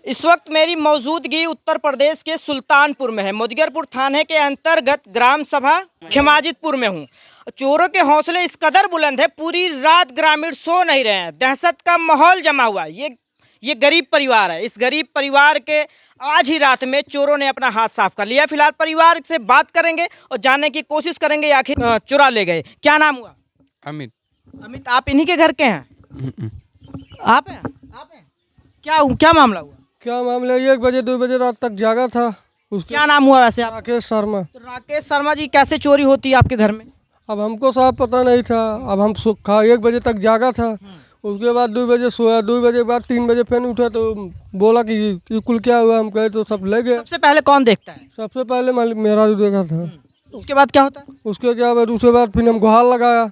इस वक्त मेरी मौजूदगी उत्तर प्रदेश के सुल्तानपुर में है। मुदगिरपुर थाने के अंतर्गत ग्राम सभा खिमाजितपुर में हूँ। चोरों के हौसले इस कदर बुलंद है, पूरी रात ग्रामीण सो नहीं रहे हैं। दहशत का माहौल जमा हुआ है। ये गरीब परिवार है। इस गरीब परिवार के आज ही रात में चोरों ने अपना हाथ साफ कर लिया। फिलहाल परिवार से बात करेंगे और जानने की कोशिश करेंगे आखिर चुरा ले गए। क्या नाम हुआ? अमित। अमित, आप इन्हीं के घर के हैं? आप हैं? क्या मामला हुआ? क्या मामला? 1 बजे 2 बजे रात तक जागा था। उसके क्या नाम हुआ वैसे आप? राकेश शर्मा। तो राकेश शर्मा जी, कैसे चोरी होती है आपके घर में? अब हमको साहब पता नहीं था। अब हम 1 बजे तक जागा था। उसके बाद 2 बजे सोया। 2 बजे के बाद 3 बजे फिर उठा तो बोला कि ये कुल क्या हुआ। हम कहे तो सब ले गए। सबसे पहले कौन देखता है? सबसे पहले मेरा जो देखा था। उसके बाद क्या होता है? उसके क्या बाद उसके बाद फिर हम गुहार लगाया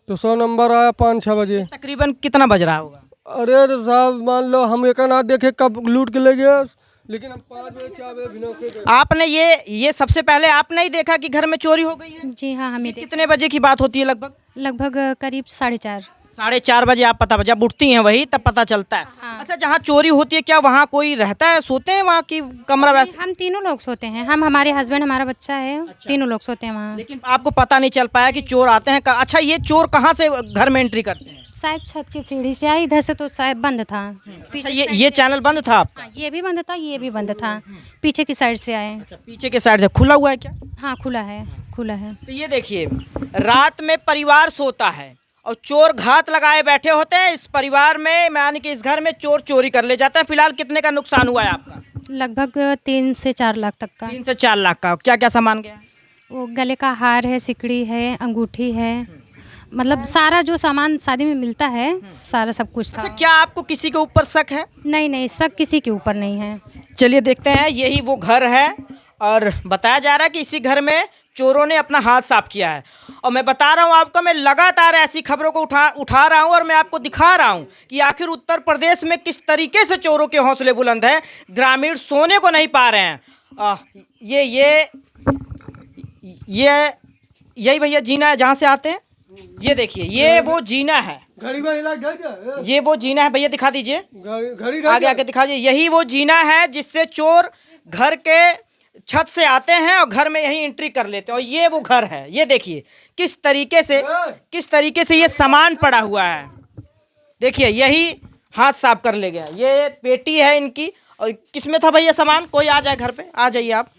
तो 100 नंबर आया 5-6 बजे। तकरीबन कितना बज रहा होगा? अरे तो साहब मान लो हम एक ना देखे कब लूट के ले गए, लेकिन हम 5 बजे 4 बजे भी नहीं। आपने ये सबसे पहले आपने ही देखा कि घर में चोरी हो गई है? जी हाँ, हमें कितने बजे की बात होती है लगभग? लगभग करीब 4:30। 4:30 बजे आप पता जब उठती हैं वही तब पता चलता है। हाँ। अच्छा, जहाँ चोरी होती है क्या वहाँ कोई रहता है, सोते हैं वहाँ की कमरा वैसे? हम तीनों लोग सोते हैं। हम, हमारे हस्बैंड, हमारा बच्चा है। तीनों लोग सोते हैं वहाँ। लेकिन आपको पता नहीं चल पाया कि चोर आते हैं? अच्छा, ये चोर कहाँ से घर में एंट्री करते हैं? शायद छत की सीढ़ी से आए, इधर से तो शायद बंद था। अच्छा, ये चैनल बंद था आपका? हाँ, ये भी बंद था, ये भी बंद था। पीछे की साइड से आए। अच्छा, पीछे के साइड से खुला हुआ है क्या? हाँ, खुला है, खुला है। तो ये देखिए, रात में परिवार सोता है और चोर घात लगाए बैठे होते हैं इस परिवार में, यानी कि इस घर में चोर चोरी कर ले जाता है। फिलहाल कितने का नुकसान हुआ है आपका? लगभग 3 से 4 लाख तक का। 3 से 4 लाख का। क्या क्या सामान गया? वो गले का हार है, सिकड़ी है, अंगूठी है, मतलब सारा जो सामान शादी में मिलता है सारा सब कुछ था। अच्छा, क्या आपको किसी के ऊपर शक है? नहीं नहीं, शक किसी के ऊपर नहीं है। चलिए देखते हैं। यही वो घर है और बताया जा रहा है कि इसी घर में चोरों ने अपना हाथ साफ किया है। और मैं बता रहा हूँ आपको, मैं लगातार ऐसी खबरों को उठा रहा हूँ और मैं आपको दिखा रहा हूँ कि आखिर उत्तर प्रदेश में किस तरीके से चोरों के हौसले बुलंद हैं। ग्रामीण सोने को नहीं पा रहे हैं। यही भैया जीना है जहाँ से आते हैं। ये देखिए, ये वो जीना है। घड़ी में हिला गया। ये वो जीना है भैया, दिखा दीजिए। घड़ी आगे आके दिखा दीजिए। यही वो जीना है जिससे चोर घर के छत से आते हैं और घर में यही एंट्री कर लेते हैं। और ये वो घर है। ये देखिए किस तरीके से ये सामान पड़ा हुआ है। देखिए, यही हाथ साफ कर ले गया। ये पेटी है इनकी। और किसमें था भैया सामान? कोई आ जाए घर पे, आ जाइए आप।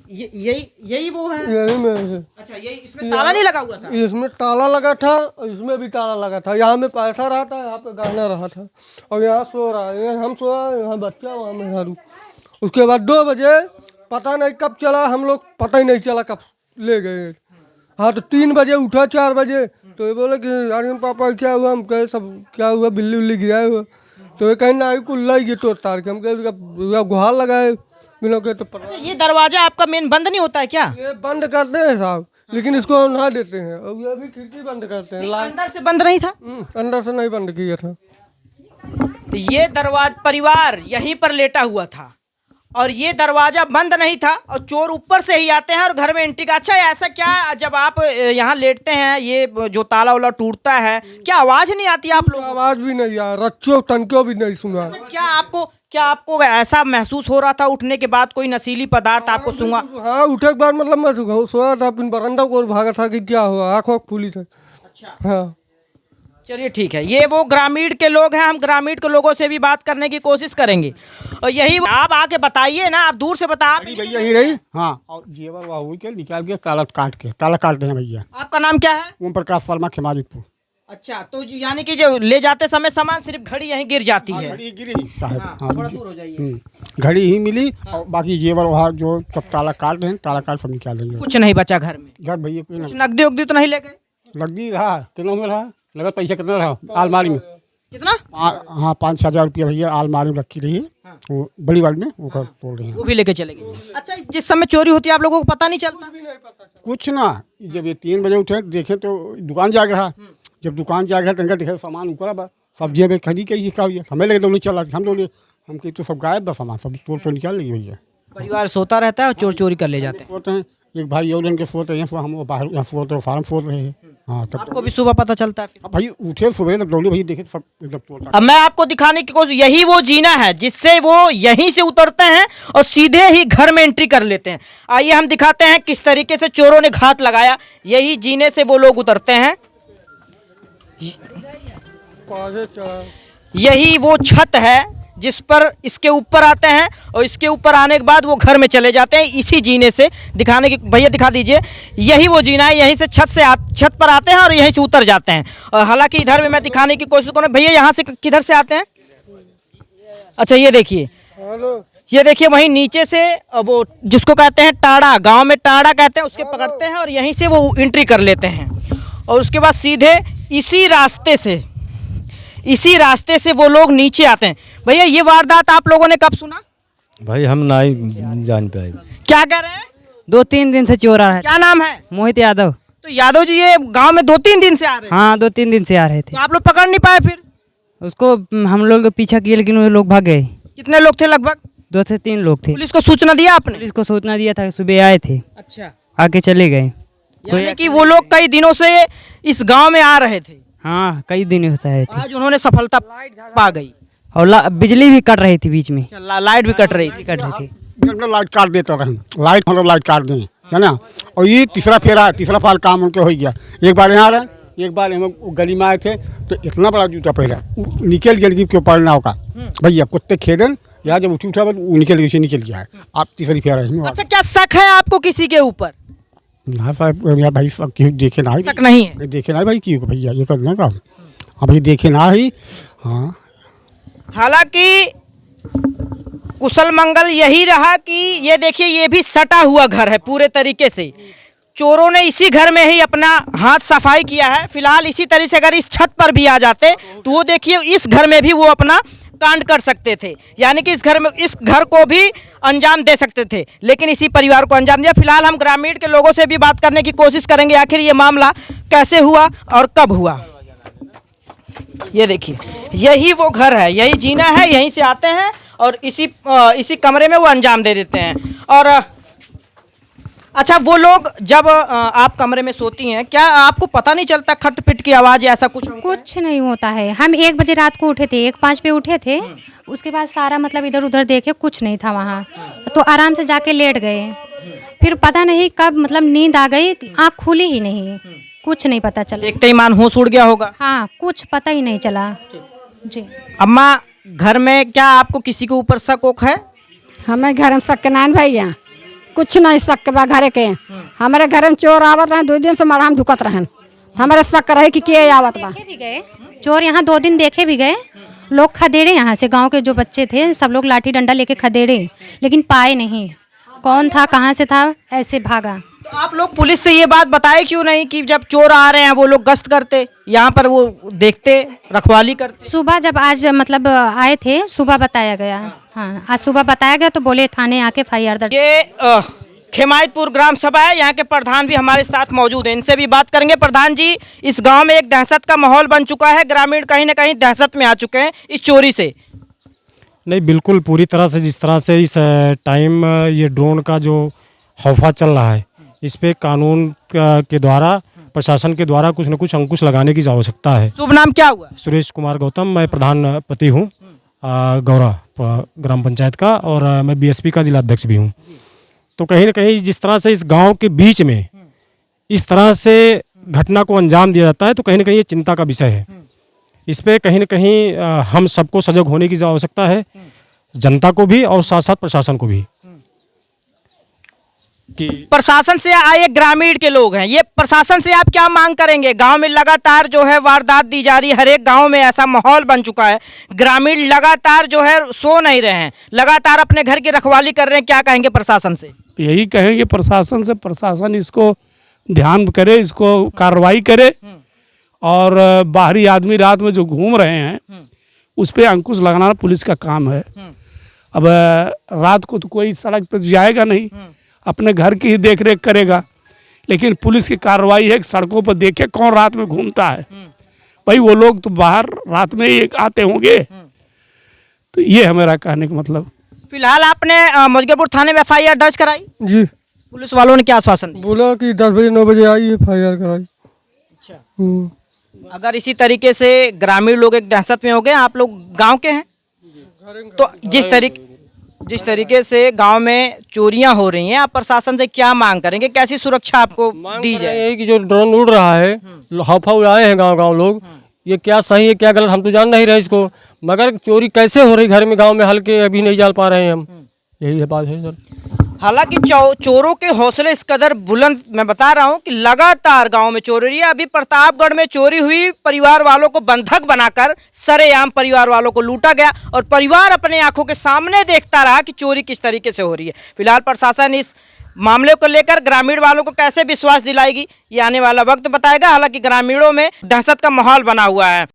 यही वो है। यही में। अच्छा, यही इसमें ताला नहीं लगा हुआ था? इसमें ताला लगा था और इसमें भी ताला लगा था। यहाँ में पैसा रहा था, यहाँ पे गहना रहा था। और यहाँ सो रहा है, यहाँ हम सोया, यहाँ बच्चा, वहाँ मेरा रूम। उसके बाद 2 बजे पता नहीं कब चला, हम लोग पता ही नहीं चला कब ले गए। हाँ, तो 3 बजे उठा, 4 बजे तो ये बोले कि अरे पापा क्या हुआ? हम कहे सब क्या हुआ, बिल्ली उल्ली गिराए हुआ। तो ये कहीं ना कुल लाई गई तोड़ तार के। हम कहे गुहार लगाए बिना के। तो अच्छा, ये दरवाजा आपका मेन बंद नहीं होता है क्या? ये बंद करते हैं साहब, लेकिन इसको ना देते हैं। और ये भी खिड़की बंद करते हैं। अंदर से बंद नहीं था? अंदर से नहीं बंद किया था। तो ये दरवाजा, परिवार यहीं पर लेटा हुआ था और ये दरवाजा बंद नहीं था और चोर ऊपर से ही आते हैं और घर में एंट्री का। अच्छा, ऐसा क्या जब आप यहाँ लेटते हैं, ये जो ताला वाला टूटता है, क्या आवाज नहीं आती आप लोग? आवाज भी नहीं आ, रच्चो टनको भी नहीं सुना। अच्छा, क्या आपको ऐसा महसूस हो रहा था उठने के बाद कोई नशीली पदार्थ आपको सूंघा? हाँ, उठे के बाद मतलब मैं सोया था, फिर बरंदा को भागा था कि क्या हुआ, आँखों खुली थी। अच्छा, हाँ, चलिए ठीक है। ये वो ग्रामीण के लोग हैं। हम ग्रामीण के लोगों से भी बात करने की कोशिश करेंगे। और यही आप आके बताइए ना, आप दूर से बता। भैया ही रही। हाँ, और जेवर वाहू के निकाल के ताला काट रहे हैं भैया। आपका नाम क्या है? ओम प्रकाश शर्मा, खिमाजितपुर। अच्छा, तो यानी कि जो ले जाते समय सामान सिर्फ घड़ी यहीं गिर जाती है? घड़ी गिरी साहब। हाँ, थोड़ा दूर हो जाइए। घड़ी ही मिली और बाकी जेवर वहाँ जो सब ताला काट रहे हैं, ताला काट सब निकाल लेंगे। कुछ नहीं बचा घर में? घर भैया कोई कुछ नकदी उगदी तो नहीं ले गए? लगी रहा, कितनों में रहा, लगा पैसा कितना रहा अलमारी में? कितना? हाँ, 5-6 हज़ार रुपया भैया अलमारी में रखी रही है। वो बड़ी वाली में वो तोड़ रहे हैं। वो भी लेके चले गए? अच्छा, जिस समय चोरी होती है आप लोगों को पता नहीं चलता? कुछ ना, जब ये 3 बजे उठे देखे तो दुकान जाग रहा। जब दुकान जाग रहा तनका देखे सामान ऊपर बा, सब्जियाँ में खरीद के क्या हुआ, हमें लगे तो नहीं चला। हम बोले हम तो सब गायब बा, सामान सब तोड़ निकाल लेंगे भैया। परिवार सोता रहता है और चोर चोरी कर ले जाते हैं? सोते हैं एक भाई और इनके सोते हैं, हम वो बाहर यहाँ सोते फार्म सोच रहे हैं। हाँ तब आपको भी सुबह पता चलता है? अब भाई उठे सुबह तब दौड़े भाई देखे सब एकदम तोड़। अब मैं आपको दिखाने की कोशिश, यही वो जीना है जिससे वो यहीं से उतरते हैं और सीधे ही घर में एंट्री कर लेते हैं। आइए हम दिखाते हैं किस तरीके से चोरों ने घात लगाया। यही जीने से वो लोग उतरते हैं। यही वो छत है जिस पर इसके ऊपर आते हैं और इसके ऊपर आने के बाद वो घर में चले जाते हैं। इसी जीने से दिखाने की, भैया दिखा दीजिए, यही वो जीना है। यहीं से छत पर आते हैं और यहीं से उतर जाते हैं। और हालांकि इधर भी मैं दिखाने की कोशिश करूँ। भैया यहाँ से किधर से आते हैं? अच्छा ये देखिए, ये देखिए वहीं नीचे से वो जिसको कहते हैं टाड़ा, गांव में टाड़ा कहते हैं, उसके पकड़ते हैं और यहीं से वो एंट्री कर लेते हैं। और उसके बाद सीधे इसी रास्ते से वो लोग नीचे आते हैं। भैया ये वारदात आप लोगों ने कब सुना? भाई हम ना ही जान पाए। क्या कह रहे हैं? 2-3 दिन से चोर आ रहा है। क्या नाम है? मोहित यादव। तो यादव जी ये गांव में 2-3 दिन से आ रहे हैं? हाँ 2-3 दिन से आ रहे थे। तो आप लोग पकड़ नहीं पाए फिर? उसको हम लोग पीछा किए लेकिन वो लोग भाग गए। कितने लोग थे लगभग? 2 से 3 लोग थे। पुलिस को सूचना दिया आपने? पुलिस को सूचना दिया था, सुबह आए थे, अच्छा, आके चले गए। यानी कि वो लोग कई दिनों से इस गांव में आ रहे थे। हाँ कई दिन होता है थे। आज उन्होंने सफलता पा गई। और बिजली भी कट रही थी बीच में, लाइट भी कट रही थी। कट रही थी। लाइट काट देते रहे, लाइट मतलब लाइट काट दें, है ना। और ये तीसरा फेरा है, तीसरा फाल काम उनके हो गया। एक बार यहाँ रहे, एक बार हम गली में आए थे तो इतना बड़ा जूता पहना निकल गया के ऊपर नाव का। भैया कुत्ते खेदन यहाँ जब उठा वो निकल गया, निकल गया है। आप तीसरी फेरा है। अच्छा, क्या शक है आपको किसी के ऊपर? ना साहब यार भाई सब देखे ना, शक नहीं है? देखे ना भाई क्यों भैया ये करना काम। हाँ भाई देखे ना ही। हाँ हालांकि कुशल मंगल यही रहा कि ये देखिए ये भी सटा हुआ घर है पूरे तरीके से। चोरों ने इसी घर में ही अपना हाथ सफाई किया है। फिलहाल इसी तरह से अगर इस छत पर भी आ जाते तो वो देखिए इस घर में भी वो अपना कांड कर सकते थे, यानी कि इस घर को भी अंजाम दे सकते थे, लेकिन इसी परिवार को अंजाम दिया। फिलहाल हम ग्रामीण के लोगों से भी बात करने की कोशिश करेंगे आखिर ये मामला कैसे हुआ और कब हुआ। ये देखिए यही वो घर है, यही जीना है, यहीं से आते हैं और इसी कमरे में वो अंजाम दे देते हैं। और अच्छा, वो लोग जब आप कमरे में सोती हैं क्या आपको पता नहीं चलता खटपिट की आवाज़ ऐसा कुछ? कुछ नहीं होता है। हम 1 बजे रात को उठे थे, 1:05 पे उठे थे। उसके बाद सारा मतलब इधर उधर देखे, कुछ नहीं था वहाँ, तो आराम से जाके लेट गए। फिर पता नहीं कब मतलब नींद आ गई, आँख खुली ही नहीं, कुछ नहीं पता चला। देखते ही मान होश उड़ गया होगा। हाँ कुछ पता ही नहीं चला जी। अम्मा, घर में क्या आपको किसी के ऊपर शक वक है? हमें घर में शक नहीं भैया, कुछ नहीं शक बा घर के। हमारे घर में चोर आवत रहे, 2 दिन से मराम धुकत रहन, हमारे शक रहे कि के आवत बा। देखे भी गए चोर यहाँ, 2 दिन देखे भी गए। लोग खदेड़े, यहाँ से गांव के जो बच्चे थे सब लोग लाठी डंडा लेके खदेड़े, लेकिन पाए नहीं कौन था, कहाँ से था, ऐसे भागा। तो आप लोग पुलिस से ये बात बताए क्यों नहीं कि जब चोर आ रहे हैं वो लोग गश्त करते यहाँ पर, वो देखते, रखवाली करते? सुबह जब आज मतलब आए थे, सुबह बताया गया। हाँ आज सुबह बताया गया तो बोले थाने आके FIR दर्ज। ये खेमायतपुर ग्राम सभा है, यहाँ के प्रधान भी हमारे साथ मौजूद हैं, इनसे भी बात करेंगे। प्रधान जी, इस गांव में एक दहशत का माहौल बन चुका है, ग्रामीण कहीं ना कहीं दहशत में आ चुके हैं इस चोरी से। नहीं, बिल्कुल पूरी तरह से जिस तरह से इस टाइम ये ड्रोन का जो हौफा चल रहा है, इस पे कानून के द्वारा, प्रशासन के द्वारा कुछ न कुछ अंकुश लगाने की आवश्यकता है। शुभ नाम क्या हुआ? सुरेश कुमार गौतम, मैं प्रधान पति हूँ गौरा ग्राम पंचायत का, और मैं BSP का जिला अध्यक्ष भी हूँ। तो कहीं ना कहीं जिस तरह से इस गांव के बीच में इस तरह से घटना को अंजाम दिया जाता है, तो कहीं ना कहीं ये चिंता का विषय है। इस पे कहीं ना कहीं हम सबको सजग होने की आवश्यकता है, जनता को भी और साथ साथ प्रशासन को भी। कि प्रशासन से आए ग्रामीण के लोग हैं, ये प्रशासन से आप क्या मांग करेंगे? गांव में लगातार जो है वारदात दी जा रही है, हर एक गांव में ऐसा माहौल बन चुका है, ग्रामीण लगातार जो है सो नहीं रहे हैं, लगातार अपने घर की रखवाली कर रहे हैं, क्या कहेंगे प्रशासन से? यही कहेंगे प्रशासन से, प्रशासन इसको ध्यान करे, इसको कार्रवाई करे, और बाहरी आदमी रात में जो घूम रहे हैं उस पर अंकुश लगाना पुलिस का काम है। अब रात को तो कोई सड़क पर जाएगा नहीं, अपने घर की ही देख रेख करेगा, लेकिन पुलिस की कार्रवाई है कि सड़कों पर देखे कौन रात में घूमता है। भाई वो लोग तो बाहर रात में ही आते होंगे। तो ये है मेरा कहने का मतलब। फिलहाल आपने मुजफ्फरपुर थाने में FIR दर्ज कराई? जी। पुलिस वालों ने क्या आश्वासन दिया? बोला कि 10 बजे 9 बजे आई FIR कराई। अच्छा, हम्म। अगर इसी तरीके से ग्रामीण लोग एक दहशत में हो गए, आप लोग गांव के हैं, तो जिस तरीके से गांव में चोरियां हो रही हैं, आप प्रशासन से क्या मांग करेंगे, कैसी सुरक्षा आपको दी जाए? यही कि जो ड्रोन उड़ रहा है, हौफा उड़ाए हैं गांव लोग, ये क्या सही है क्या गलत हम तो जान नहीं रहे इसको, मगर चोरी कैसे हो रही घर में गांव में हल्के अभी नहीं जान पा रहे हैं हम, यही है बात है सर। हालांकि चोरों के हौसले इस कदर बुलंद, मैं बता रहा हूं कि लगातार गांव में चोरी हो रही है। अभी प्रतापगढ़ में चोरी हुई, परिवार वालों को बंधक बनाकर सरेआम परिवार वालों को लूटा गया और परिवार अपने आंखों के सामने देखता रहा कि चोरी किस तरीके से हो रही है। फिलहाल प्रशासन इस मामले को लेकर ग्रामीण वालों को कैसे विश्वास दिलाएगी, ये आने वाला वक्त बताएगा। हालांकि ग्रामीणों में दहशत का माहौल बना हुआ है।